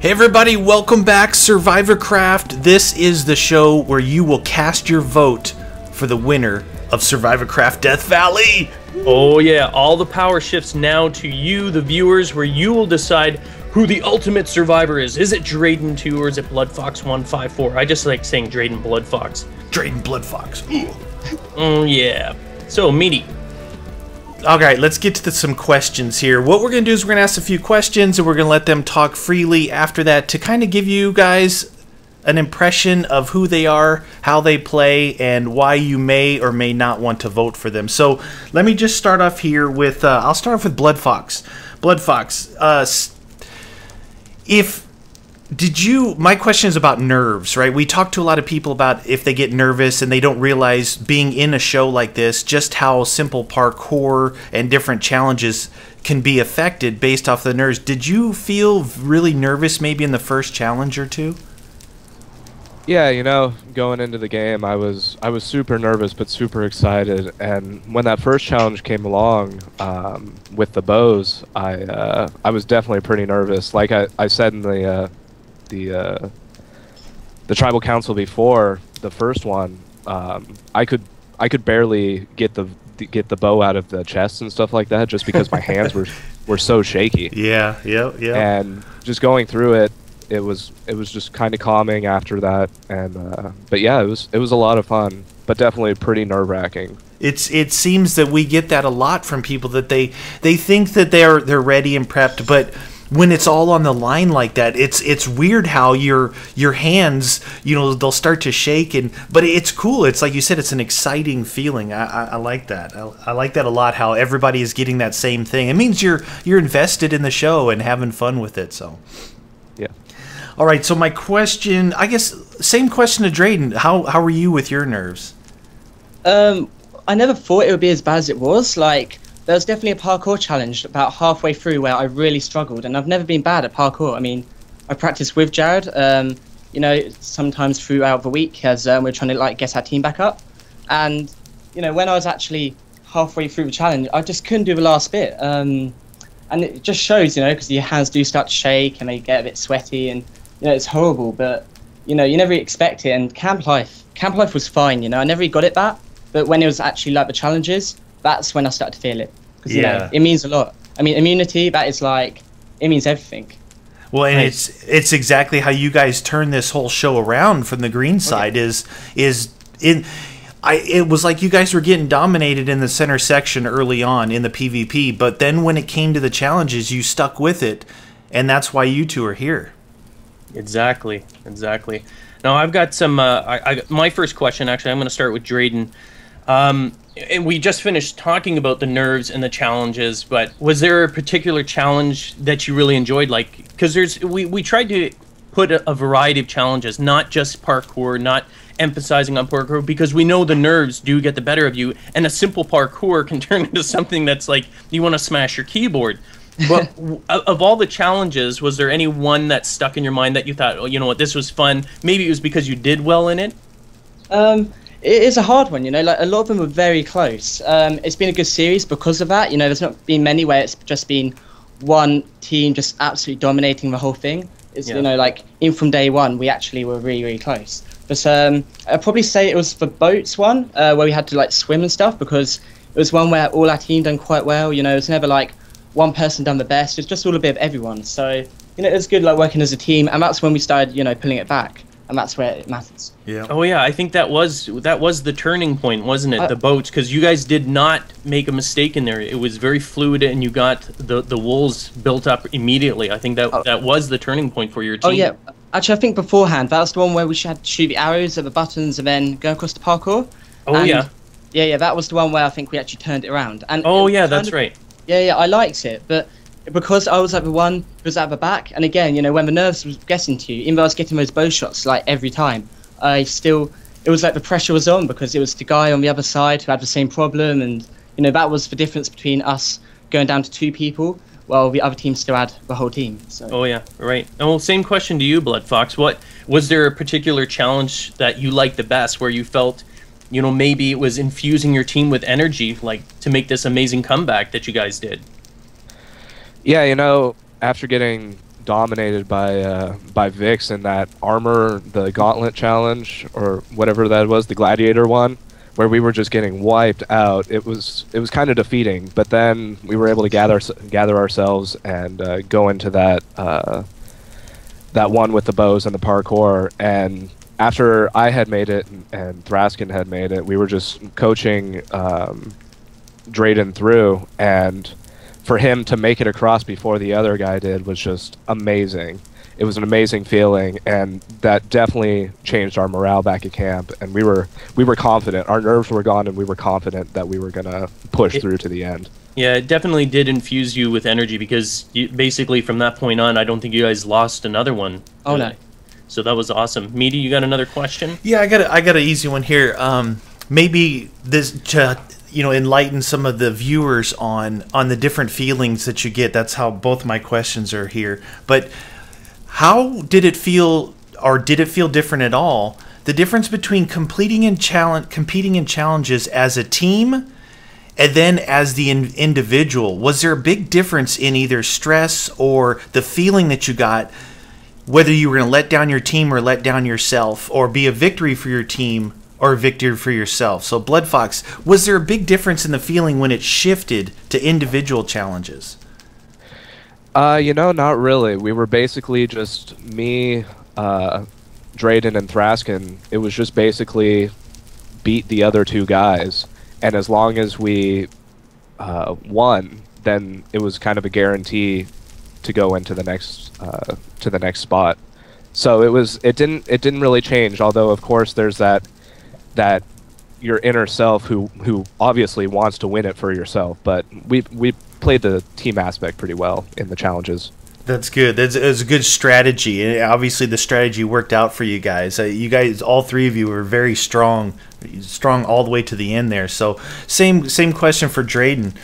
Hey everybody, welcome back, SurvivorCraft. This is the show where you will cast your vote for the winner of SurvivorCraft Death Valley. Oh yeah, all the power shifts now to you, the viewers, where you will decide who the ultimate survivor is. Is it Drayden 2 or is it BloodFox154? I just like saying Drayden Bloodfox. Drayden Bloodfox. Yeah. So, Meaty. Alright, let's get to some questions here. What we're going to do is we're going to ask a few questions and we're going to let them talk freely after that to kind of give you guys an impression of who they are, how they play, and why you may or may not want to vote for them. So let me just start off here with, I'll start off with BloodFox. BloodFox, my question is about nerves, right? We talk to a lot of people about if they get nervous and they don't realize being in a show like this, just how simple parkour and different challenges can be affected based off the nerves. Did you feel really nervous maybe in the first challenge or two? Yeah, you know, going into the game, I was super nervous but super excited, and when that first challenge came along with the bows, I was definitely pretty nervous. Like I said in the tribal council before the first one, I could barely get the bow out of the chest and stuff like that just because my hands were so shaky. Yeah. And just going through it. It was just kind of calming after that, and but yeah, it was a lot of fun, but definitely pretty nerve-wracking. It seems that we get that a lot from people, that they think that they're ready and prepped, but when it's all on the line like that, it's weird how your hands, you know, they'll start to shake, but it's cool. It's like you said, it's an exciting feeling. I like that. I like that a lot. How everybody is getting that same thing. It means you're invested in the show and having fun with it. So yeah. All right, so my question, I guess, same question to Drayden. How were you with your nerves? I never thought it would be as bad as it was. Like, there was definitely a parkour challenge about halfway through where I really struggled, and I've never been bad at parkour. I mean, I practiced with Jared, you know, sometimes throughout the week as we're trying to, like, get our team back up. And, you know, when I was actually halfway through the challenge, I just couldn't do the last bit. And it just shows, you know, because your hands do start to shake and they get a bit sweaty, and you know, it's horrible, but you know, you never expect it. And camp life was fine, you know, I never really got it back, but when it was actually like the challenges, that's when I started to feel it, because you know, it means a lot. I mean, immunity, that is like, it means everything. Well, and it's exactly how you guys turn this whole show around from the green side. It was like you guys were getting dominated in the center section early on in the PvP, but then when it came to the challenges, you stuck with it, and that's why you two are here. Exactly. Now I've got some. My first question, actually, I'm going to start with Drayden. And we just finished talking about the nerves and the challenges, but was there a particular challenge that you really enjoyed? Like, because we tried to put a variety of challenges, not just parkour, not emphasizing on parkour, because we know the nerves do get the better of you, and a simple parkour can turn into something that's like you want to smash your keyboard. But of all the challenges, was there any one that stuck in your mind that you thought, oh, you know what, this was fun? Maybe it was because you did well in it? It is a hard one, you know, like a lot of them were very close. It's been a good series because of that. You know, there's not been many where it's just been one team just absolutely dominating the whole thing. It's, you know, like in from day one, we actually were really, really close. But I'd probably say it was the boats one, where we had to like swim and stuff, because it was one where all our team done quite well. You know, it was never like one person done the best. It's just all a bit of everyone. So, you know, it was good like working as a team, and that's when we started, you know, pulling it back, and that's where it matters. Yeah. Oh yeah, I think that was the turning point, wasn't it? The boats, because you guys did not make a mistake in there. It was very fluid, and you got the wolves built up immediately. I think that was the turning point for your team. Oh yeah, actually, I think beforehand that was the one where we had to shoot the arrows at the buttons and then go across the parkour. Oh yeah. Yeah, that was the one where I think we actually turned it around. And oh yeah, that's right. Yeah, I liked it, but because I was like the one who was at the back, and again, you know, when the nerves was getting to you, even though I was getting those bow shots like every time, it was like the pressure was on, because it was the guy on the other side who had the same problem, and you know, that was the difference between us going down to 2 people, while the other team still had the whole team. So. Oh yeah, right. And well, same question to you, BloodFox. What was there a particular challenge that you liked the best, where you felt, you know, maybe it was infusing your team with energy, like to make this amazing comeback that you guys did? Yeah, you know, after getting dominated by Vix in that armor, the gauntlet challenge or whatever that was, the gladiator one, where we were just getting wiped out. It was kind of defeating, but then we were able to gather ourselves and go into that one with the bows and the parkour. And after I had made it and Thraskin had made it, we were just coaching Drayden through, and for him to make it across before the other guy did was just amazing. It was an amazing feeling, and that definitely changed our morale back at camp. And we were confident. Our nerves were gone, and we were confident that we were gonna push through to the end. Yeah, it definitely did infuse you with energy, because basically from that point on, I don't think you guys lost another one. Oh no. So that was awesome. Meaty, you got another question? Yeah, I got an easy one here. Maybe this to enlighten some of the viewers on the different feelings that you get. That's how both my questions are here. But how did it feel, or did it feel different at all? The difference between competing in challenges as a team and then as the individual. Was there a big difference in either stress or the feeling that you got, whether you were going to let down your team or let down yourself, or be a victory for your team or a victory for yourself? So Blood Fox, was there a big difference in the feeling when it shifted to individual challenges? Not really. We were basically just me, Drayden, and Thraskin. It was just basically beat the other two guys, and as long as we won, then it was kind of a guarantee to go into the next spot. So it didn't really change. Although of course there's that your inner self who obviously wants to win it for yourself. But we played the team aspect pretty well in the challenges. That's good. That's a good strategy. And obviously the strategy worked out for you guys. You guys, all three of you, were very strong all the way to the end there. So same question for Drayden.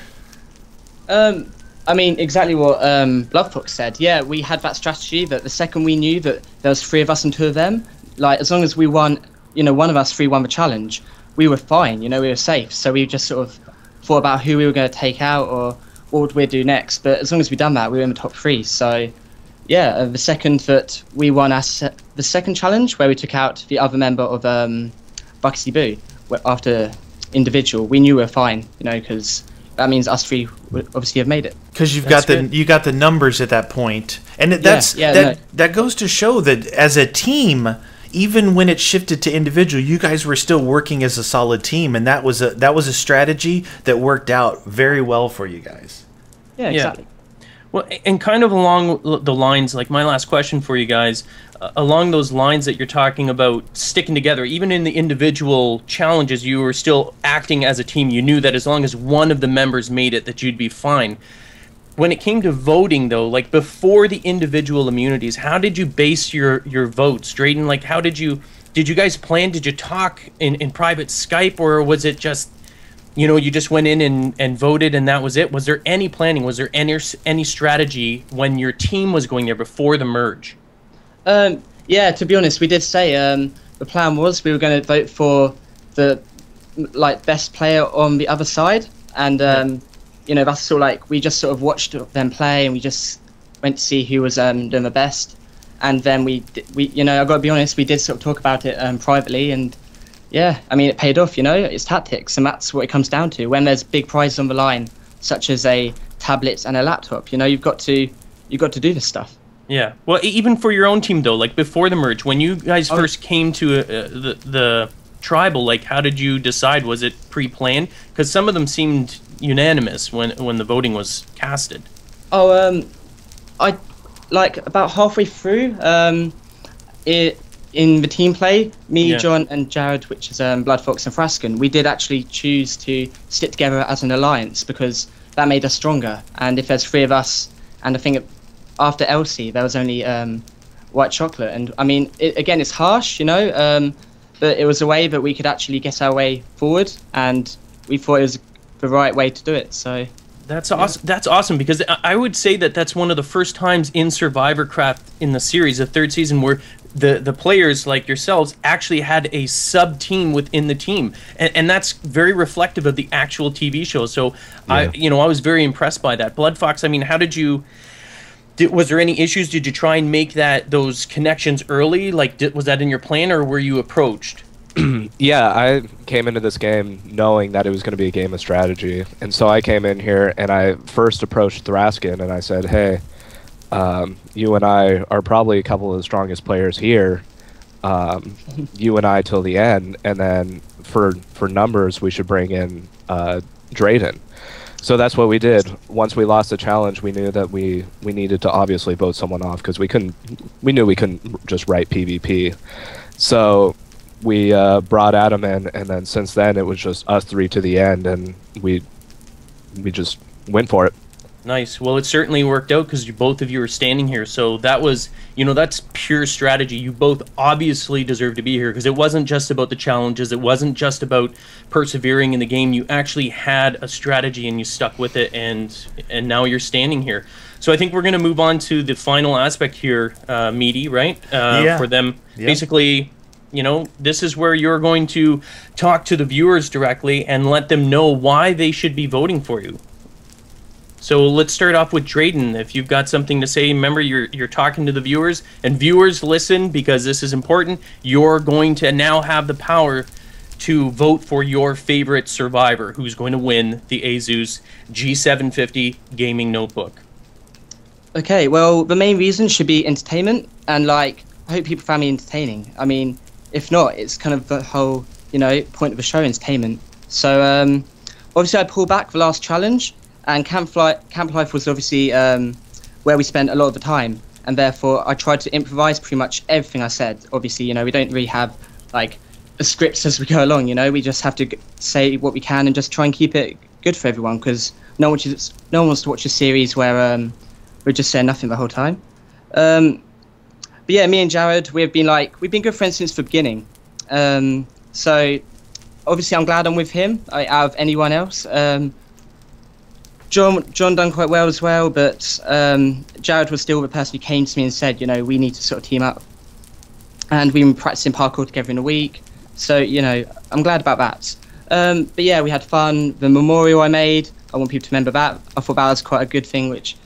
I mean, exactly what Bloodfox said. Yeah, we had that strategy that the second we knew that there was 3 of us and 2 of them, like as long as we won, one of us 3 won the challenge, we were fine. We were safe. So we just sort of thought about who we were going to take out or what would we do next. But as long as we done that, we were in the top 3. So yeah, the second that we won the second challenge, where we took out the other member of Bucksy Boo after individual, we knew we were fine. Because that means us 3 would obviously have made it. Because you got the numbers at that point, and that goes to show that as a team, even when it shifted to individual, you guys were still working as a solid team, and that was a strategy that worked out very well for you guys. Yeah, exactly. Well, and kind of along the lines, like my last question for you guys, along those lines that you're talking about sticking together, even in the individual challenges, you were still acting as a team. You knew that as long as one of the members made it, that you'd be fine. When it came to voting, though, like before the individual immunities, how did you base your votes, Drayden? Like, how did you guys plan? Did you talk in private Skype, or was it just, you just went in and voted and that was it? Was there any planning? Was there any strategy when your team was going there before the merge? Yeah, to be honest, we did say the plan was we were going to vote for the best player on the other side, and that's sort of like we just sort of watched them play, and we just went to see who was doing the best, and then we I got to be honest, we did sort of talk about it privately, and yeah, I mean it paid off. It's tactics, and that's what it comes down to when there's big prizes on the line, such as a tablet and a laptop. You've got to do this stuff. Yeah. Well, even for your own team though, like before the merge, when you guys first came to the tribal, like how did you decide? Was it pre-planned? Because some of them seemed unanimous when the voting was casted. I about halfway through in the team play, me, John, and Jared, which is Bloodfox and Thraskin, we did actually choose to stick together as an alliance because that made us stronger. And if there's 3 of us, and I think after Elsie there was only White Chocolate, and I mean again it's harsh, but it was a way that we could actually get our way forward, and we thought it was the right way to do it. So that's awesome. That's awesome, because I would say that that's one of the first times in SurvivorCraft in the series, the 3rd season, where the players like yourselves actually had a sub team within the team, and that's very reflective of the actual TV show. So I was very impressed by that. Blood Fox, I mean, how did you Was there any issues? Did you try and make those connections early? Like, was that in your plan, or were you approached? Yeah, I came into this game knowing that it was going to be a game of strategy, and so I came in here and I first approached Thraskin and I said, "Hey, you and I are probably a couple of the strongest players here. You and I till the end, and then for numbers, we should bring in Drayden." So that's what we did. Once we lost the challenge, we knew that we needed to obviously vote someone off because we knew we couldn't just write PvP. So we brought Adam in, and then since then it was just us three to the end, and we just went for it. Nice. Well, it certainly worked out because both of you are standing here. So that was, that's pure strategy. You both obviously deserve to be here because it wasn't just about the challenges. It wasn't just about persevering in the game. You actually had a strategy and you stuck with it, and now you're standing here. So I think we're going to move on to the final aspect here, Meaty, right? Yeah. For them, Yep. Basically, this is where you're going to talk to the viewers directly and let them know why they should be voting for you. So let's start off with Drayden. If you've got something to say, remember you're talking to the viewers, and viewers listen because this is important. You're going to now have the power to vote for your favorite survivor who's going to win the ASUS G750 gaming notebook. Okay, well, the main reason should be entertainment, and I hope people find me entertaining. I mean, if not, it's kind of the whole, point of the show, entertainment. So, obviously I pulled back the last challenge, and Camp Life was obviously where we spent a lot of the time, and therefore I tried to improvise pretty much everything I said. Obviously, we don't really have, a script as we go along, we just have to say what we can and just try and keep it good for everyone, because no one wants to watch a series where we're just saying nothing the whole time. But yeah, me and Jared, we've been good friends since the beginning. So obviously I'm glad I'm with him out of anyone else. John done quite well as well, but Jared was still the person who came to me and said, we need to sort of team up. And we've been practicing parkour together in a week, so I'm glad about that. But yeah, we had fun. The memorial I made, I want people to remember that. I thought that was quite a good thing, which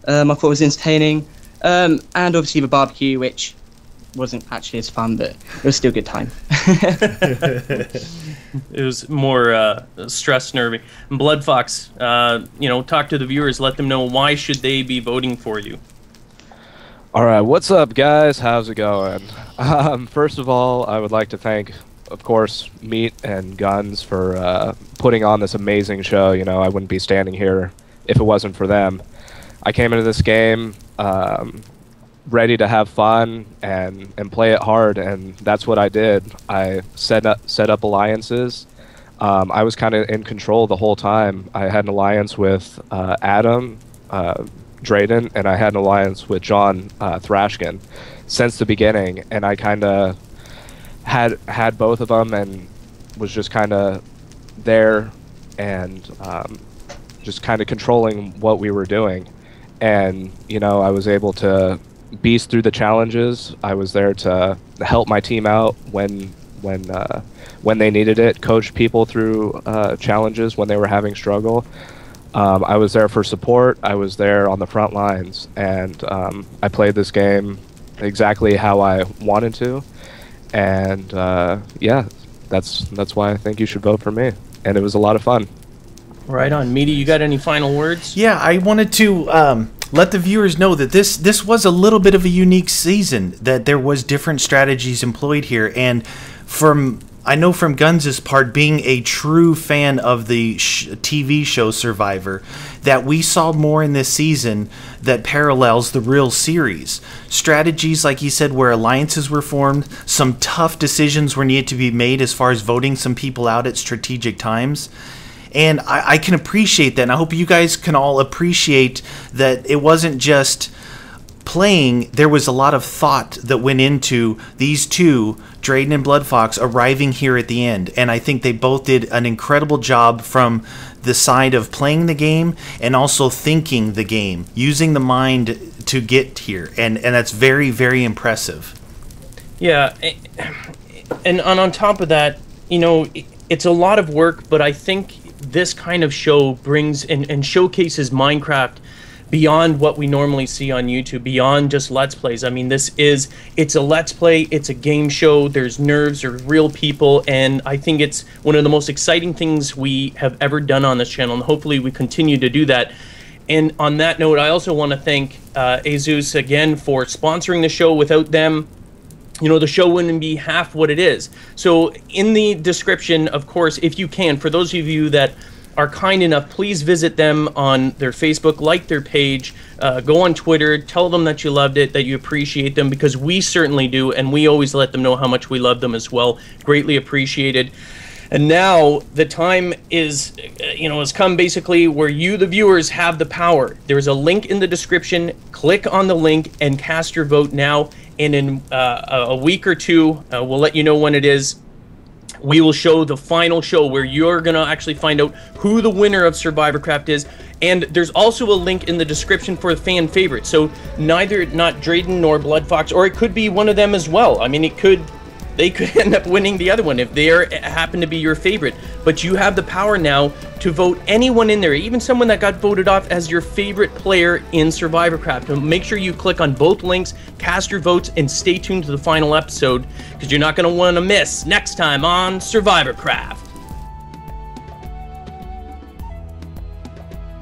I thought was entertaining. And obviously the barbecue, which wasn't actually as fun, but it was still a good time. It was more stress nervy. And Blood Fox, talk to the viewers, let them know why should they be voting for you. All right, what's up, guys? How's it going? First of all, I would like to thank, of course, Meat and Guns for putting on this amazing show. I wouldn't be standing here if it wasn't for them. I came into this game ready to have fun and play it hard, and that's what I did. I set up alliances. I was kind of in control the whole time. I had an alliance with Adam, Drayden, and I had an alliance with John Thrashkin since the beginning, and I kind of had both of them and was just kind of there and just kind of controlling what we were doing. And I was able to beast through the challenges. I was there to help my team out when they needed it, coach people through challenges when they were having struggle. I was there for support. I was there on the front lines, and I played this game exactly how I wanted to. And yeah, that's why I think you should vote for me. And it was a lot of fun. Right on. Meaty, you got any final words? Yeah, I wanted to let the viewers know that this was a little bit of a unique season, that there was different strategies employed here. And I know from Guns' part, being a true fan of the TV show Survivor, that we saw more in this season that parallels the real series. Strategies, like he said, where alliances were formed, some tough decisions were needed to be made as far as voting some people out at strategic times. And I can appreciate that, and I hope you guys can all appreciate that it wasn't just playing. There was a lot of thought that went into these two, Drayden and Blood Fox, arriving here at the end. And I think they both did an incredible job from the side of playing the game and also thinking the game, using the mind to get here. And that's very, very impressive. Yeah, and on top of that, it's a lot of work, but I think this kind of show brings and showcases Minecraft beyond what we normally see on YouTube, beyond just Let's Plays. I mean, it's a Let's Play, it's a game show, there's nerves, there's real people, and I think it's one of the most exciting things we have ever done on this channel, and hopefully we continue to do that. And on that note, I also want to thank Asus again for sponsoring the show. Without them, you know, the show wouldn't be half what it is. So in the description, of course, if you can, for those of you that are kind enough, please visit them on their Facebook, like their page, go on Twitter, tell them that you loved it, that you appreciate them, because we certainly do, and we always let them know how much we love them as well. Greatly appreciated. And now the time is, has come basically where you, the viewers, have the power. There's a link in the description. Click on the link and cast your vote now. And in a week or two, we'll let you know when it is. We will show the final show where you're going to actually find out who the winner of SurvivorCraft is. And there's also a link in the description for the fan favorite. So not Drayden nor Bloodfox, or it could be one of them as well. I mean, they could end up winning the other one if they happen to be your favorite. But you have the power now to vote anyone in there, even someone that got voted off as your favorite player in SurvivorCraft. And make sure you click on both links, cast your votes, and stay tuned to the final episode, because you're not going to want to miss next time on SurvivorCraft.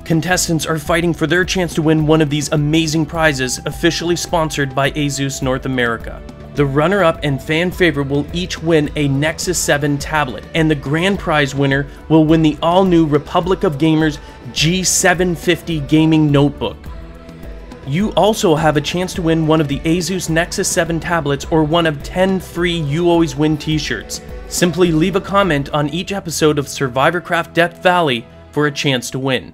Contestants are fighting for their chance to win one of these amazing prizes, officially sponsored by Asus North America. The runner-up and fan favorite will each win a Nexus 7 tablet, and the grand prize winner will win the all-new Republic of Gamers G750 gaming notebook. You also have a chance to win one of the Asus Nexus 7 tablets or one of 10 free YouAlwaysWin t-shirts. Simply leave a comment on each episode of SurvivorCraft Death Valley for a chance to win.